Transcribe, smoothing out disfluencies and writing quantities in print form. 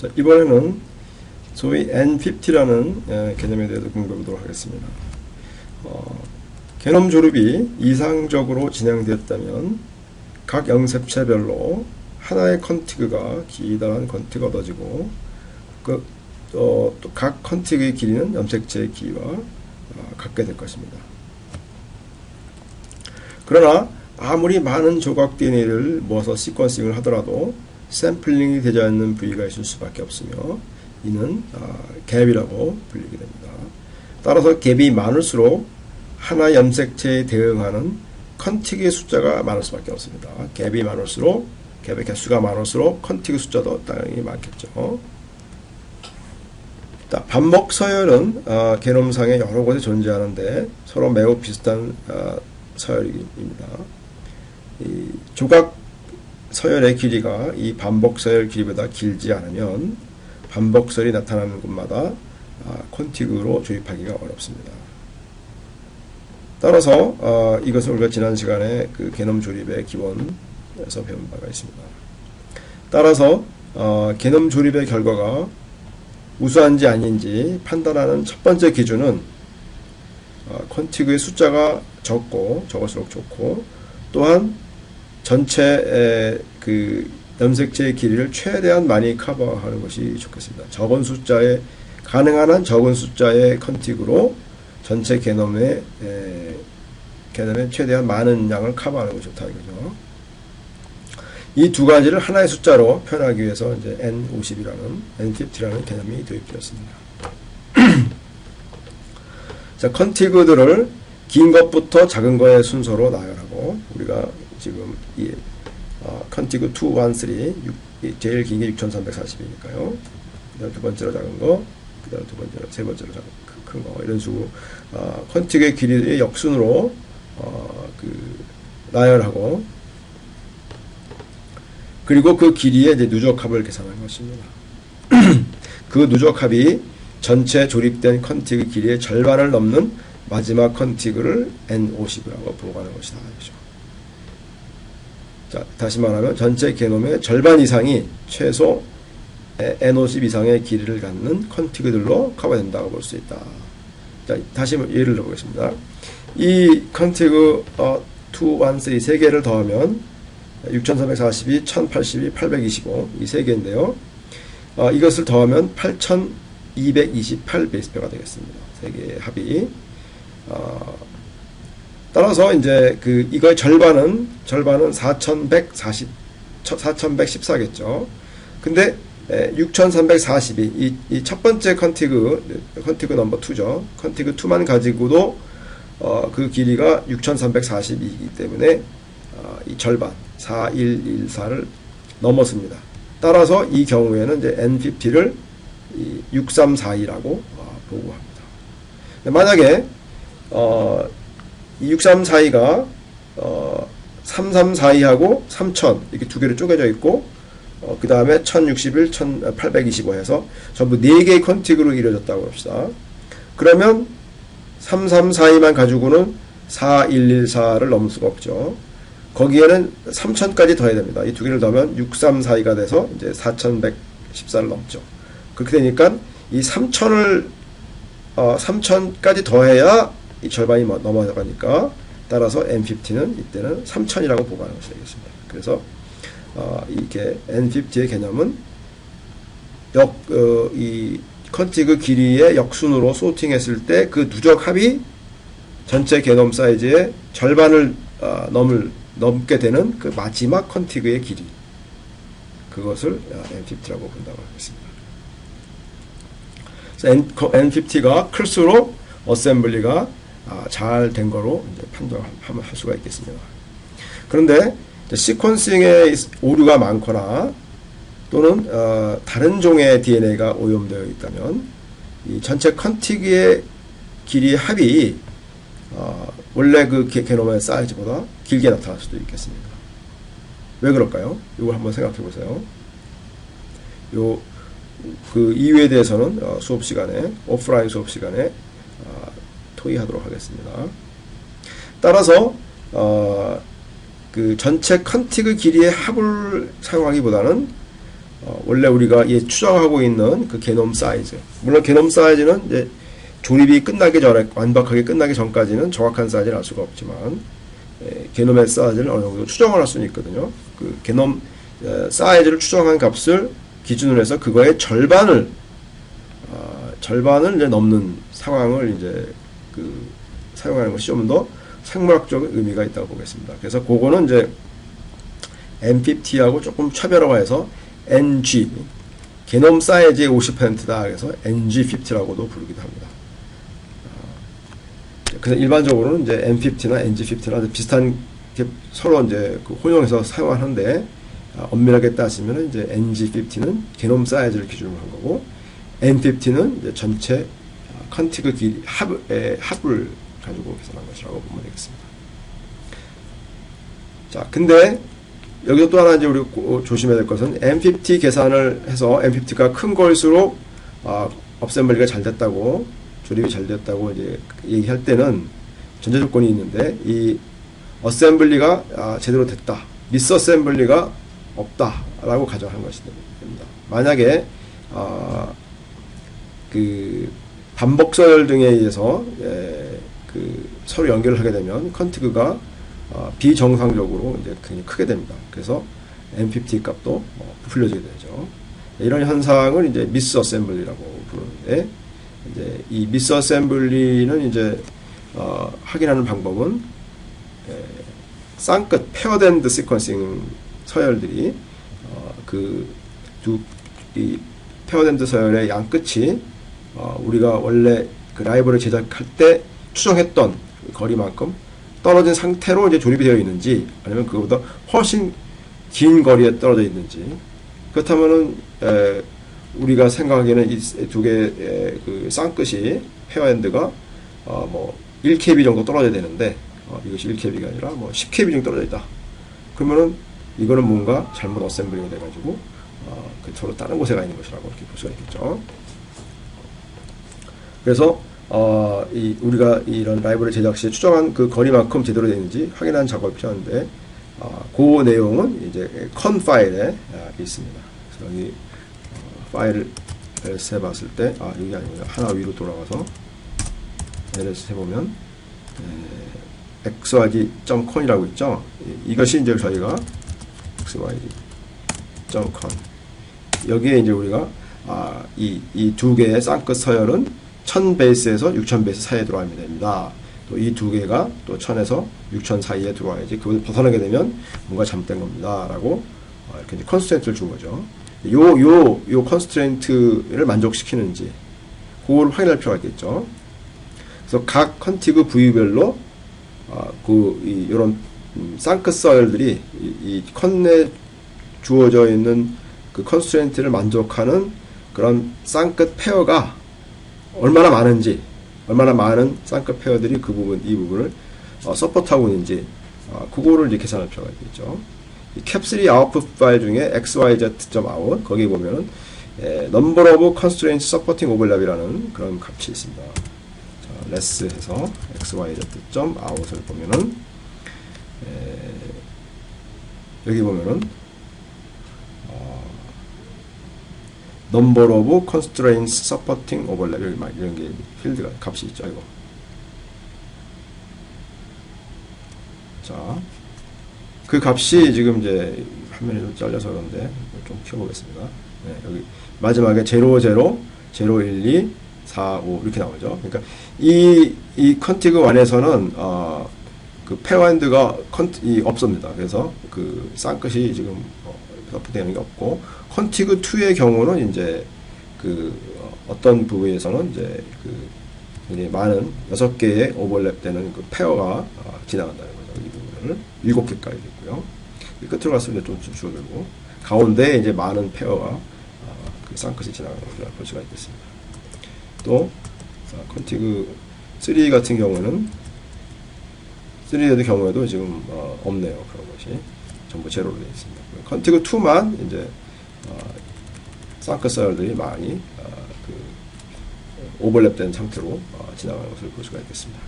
자, 이번에는 소위 N50라는 개념에 대해서 공부해 보도록 하겠습니다. 개념 조립이 이상적으로 진행되었다면 각 영색체별로 하나의 컨티그가 기다란 컨티그가 얻어지고 또 각 컨티그의 길이는 염색체의 길이와 같게 될 것입니다. 그러나 아무리 많은 조각 DNA를 모아서 시퀀싱을 하더라도 샘플링이 되지 않는 부위가 있을 수밖에 없으며 이는 갭이라고 불리게 됩니다. 따라서 갭이 많을수록 하나의 염색체에 대응하는 컨티그의 숫자가 많을 수밖에 없습니다. 갭이 많을수록, 갭의 개수가 많을수록 컨티그 숫자도 당연히 많겠죠. 반복 서열은 게놈상에 여러 곳에 존재하는데 서로 매우 비슷한 서열입니다. 이 조각 서열의 길이가 이 반복 서열 길이보다 길지 않으면 반복 서열이 나타나는 곳마다 컨티그로 조립하기가 어렵습니다. 따라서 이것을 우리가 지난 시간에 그 게놈 조립의 기본에서 배운 바가 있습니다. 따라서 게놈 조립의 결과가 우수한지 아닌지 판단하는 첫 번째 기준은 컨티그의 숫자가 적을수록 좋고, 또한 전체 그 염색체의 길이를 최대한 많이 커버하는 것이 좋겠습니다. 가능한 한 적은 숫자의 컨티그로 전체 게놈의 최대한 많은 양을 커버하는 것이 좋다 이거죠. 이 두 가지를 하나의 숫자로 표현하기 위해서 이제 N50이라는 개념이 도입되었습니다. 자, 컨티그들을 긴 것부터 작은 거의 순서로 나열하고, 우리가 지금 이 컨티그 2, 1, 3 제일 긴 게 6340이니까요. 그다음 두 번째로 작은 거, 그다음 두 번째로, 세 번째로 큰 거, 이런 식으로 컨티그의 길이의 역순으로 나열하고, 그리고 그 길이의 이제 누적합을 계산한 것입니다. 그 누적합이 전체 조립된 컨티그 길이의 절반을 넘는 마지막 컨티그를 N50이라고 부르는 것이다. 자, 다시 말하면 전체 게놈의 절반 이상이 최소 N50 이상의 길이를 갖는 컨티그들로 커버된다고 볼 수 있다. 자, 다시 예를 들어보겠습니다. 이 컨티그 2, 1, 3 세 개를 더하면 6342, 1082, 825 이 세 개인데요. 이것을 더하면 8228 베이스페어가 되겠습니다. 세 개의 합이. 따라서 이제 이거의 절반은 4114겠죠. 근데 6342 이 첫 번째 컨티그 넘버 2죠. 컨티그 2만 가지고도 그 길이가 6342이기 때문에 이 절반 4114를 넘었습니다. 따라서 이 경우에는 이제 N50를 6342라고 보고합니다. 만약에 이 6342가 3342하고 3000 이렇게 두 개로 쪼개져 있고, 그 다음에 1061, 1825 해서 전부 4개의 컨티그로 이루어졌다고 합시다. 그러면 3342만 가지고는 4114를 넘을 수가 없죠. 거기에는 3000까지 더해야 됩니다. 이 두 개를 더하면 6342가 돼서 이제 4114를 넘죠. 그렇게 되니까 이 3000까지 더해야 이 절반이 넘어가니까, 따라서 N50는 이때는 3000이라고 보고하는 것이 되겠습니다. 그래서 이렇게 N50의 개념은 이 컨티그 길이의 역순으로 소팅했을 때 그 누적 합이 전체 게놈 사이즈의 절반을 넘게 되는 그 마지막 컨티그의 길이, 그것을 N50라고 본다고 하겠습니다. N50가 클수록 어셈블리가 잘 된 거로 이제 판정할 수가 있겠습니다. 그런데 시퀀싱에 오류가 많거나 또는 다른 종의 DNA가 오염되어 있다면 이 전체 컨티그의 길이의 합이 원래 그 게놈의 사이즈보다 길게 나타날 수도 있겠습니다. 왜 그럴까요? 이걸 한번 생각해 보세요. 그 이유에 대해서는 오프라인 수업 시간에 토의하도록 하겠습니다. 따라서 그 전체 컨티그 길이의 합을 사용하기보다는 원래 우리가 추정하고 있는 그 게놈 사이즈. 물론 게놈 사이즈는 이제 조립이 끝나기 전에, 완벽하게 끝나기 전까지는 정확한 사이즈를 알 수가 없지만, 게놈의 사이즈를 어느 정도 추정을 할 수는 있거든요. 그 게놈 사이즈를 추정한 값을 기준으로 해서 그거의 절반을 이제 넘는 상황을 이제 사용하는 것이 좀 더 생물학적 의미가 있다고 보겠습니다. 그래서 그거는 이제 N50하고 조금 차별화해서 NG, 게놈 사이즈의 50%다. 그래서 NG50라고도 부르기도 합니다. 그래서 일반적으로는 이제 N50나 NG50나 비슷한 서로 이제 혼용해서 사용하는데, 엄밀하게 따지면 이제 NG50는 게놈 사이즈를 기준으로 한 거고, N50는 이제 전체 컨티그 길이 합을 가지고 계산한 것이라고 보면 되겠습니다. 자, 근데 여기서 또 하나 이제 우리 조심해야 될 것은 N50 계산을 해서 N50가 큰 걸수록 어셈블리가 잘 됐다고, 조립이 잘 됐다고 이제 얘기할 때는 전제 조건이 있는데, 이 어셈블리가 제대로 됐다, 미스 어셈블리가 없다라고 가정한 것이 됩니다. 만약에 그 반복 서열 등에 의해서 서로 연결을 하게 되면 컨티그가 비정상적으로 이제 굉장히 크게 됩니다. 그래서 N50 값도 부풀려지게 되죠. 이런 현상을 이제 미스 어셈블리라고 부르는데, 이제 이 미스 어셈블리는 이제 확인하는 방법은 쌍끝 페어드 시퀀싱 서열들이 이 페어드 서열의 양 끝이 우리가 원래 그 라이브를 제작할 때 추정했던 거리만큼 떨어진 상태로 이제 조립이 되어 있는지, 아니면 그거보다 훨씬 긴 거리에 떨어져 있는지. 그렇다면은 우리가 생각하기에는 이 두 개의 그 쌍끝이 페어엔드가 뭐 1kb 정도 떨어져야 되는데, 이것이 1kb가 아니라 뭐 10kb 정도 떨어져 있다. 그러면은 이거는 뭔가 잘못 어셈블링이 돼가지고 서로 다른 곳에 가 있는 것이라고 이렇게 볼 수가 있겠죠. 그래서 우리가 이런 라이브를 제작 시에 추정한 그 거리만큼 제대로 되는지 확인하는 작업이 필요한데, 그 내용은 이제 컨 파일에 있습니다. 그래서 여기 파일을 ls 해봤을 때, 여기 아니고요, 하나 위로 돌아가서 ls 해보면 xyz.con이라고 있죠. 이것이 이제 저희가 xyz.con, 여기에 이제 우리가 이 두 개의 쌍끝 서열은 1000베이스에서 6000베이스 사이에 들어가면 됩니다. 또 이 두 개가 또 1000에서 6000 사이에 들어와야지, 그걸 벗어나게 되면 뭔가 잘못된 겁니다. 라고 이렇게 이제 컨스트레인트를 준 거죠. 요 컨스트레인트를 만족시키는지, 그걸 확인할 필요가 있겠죠. 그래서 각 컨티그 부위별로 이런 쌍끝 서열들이 이 컨에 주어져 있는 그 컨스트레인트를 만족하는 그런 쌍끝 페어가 얼마나 많은지, 얼마나 많은 쌍끝 페어들이 이 부분을 서포트하고 있는지, 그거를 이제 계산할 필요가 있겠죠. 이 캡3 아웃풋 파일 중에 xyz.out, 거기 보면은 number of constraints supporting overlap이라는 그런 값이 있습니다. 자, less 해서 xyz.out을 보면은 여기 보면은 number of constraints supporting overlap, 여기 막 이런 게 필드가 값이 있죠. 이거. 자, 그 값이 지금 이제 화면이 좀 잘려서 그런데 좀 키워보겠습니다. 네, 여기 마지막에 0, 0, 0, 1, 2, 4, 5 이렇게 나오죠. 그러니까 이 컨티그 1에서는 그 페어엔드가 없습니다. 그래서 그 쌍끝이 지금 서포트되는 게 없고, 컨티그 2의 경우는 이제 어떤 부분에서는 이제 굉장히 많은 6개의 오버랩되는 그 페어가 지나간다는 거죠. 이 부분을 7개까지 있고요. 끝으로 갔을 때 좀 줄어들고, 가운데에 이제 많은 페어가 그 쌍끝이 지나가는 것을 볼 수가 있겠습니다. 또 컨티그 3 같은 경우는 3의 경우에도 지금 없네요. 그런 것이 전부 제로로 되어 있습니다. 컨티그 2만 이제 쌍끝 서열들이 많이 오버랩된 상태로 지나가는 것을 볼 수가 있겠습니다.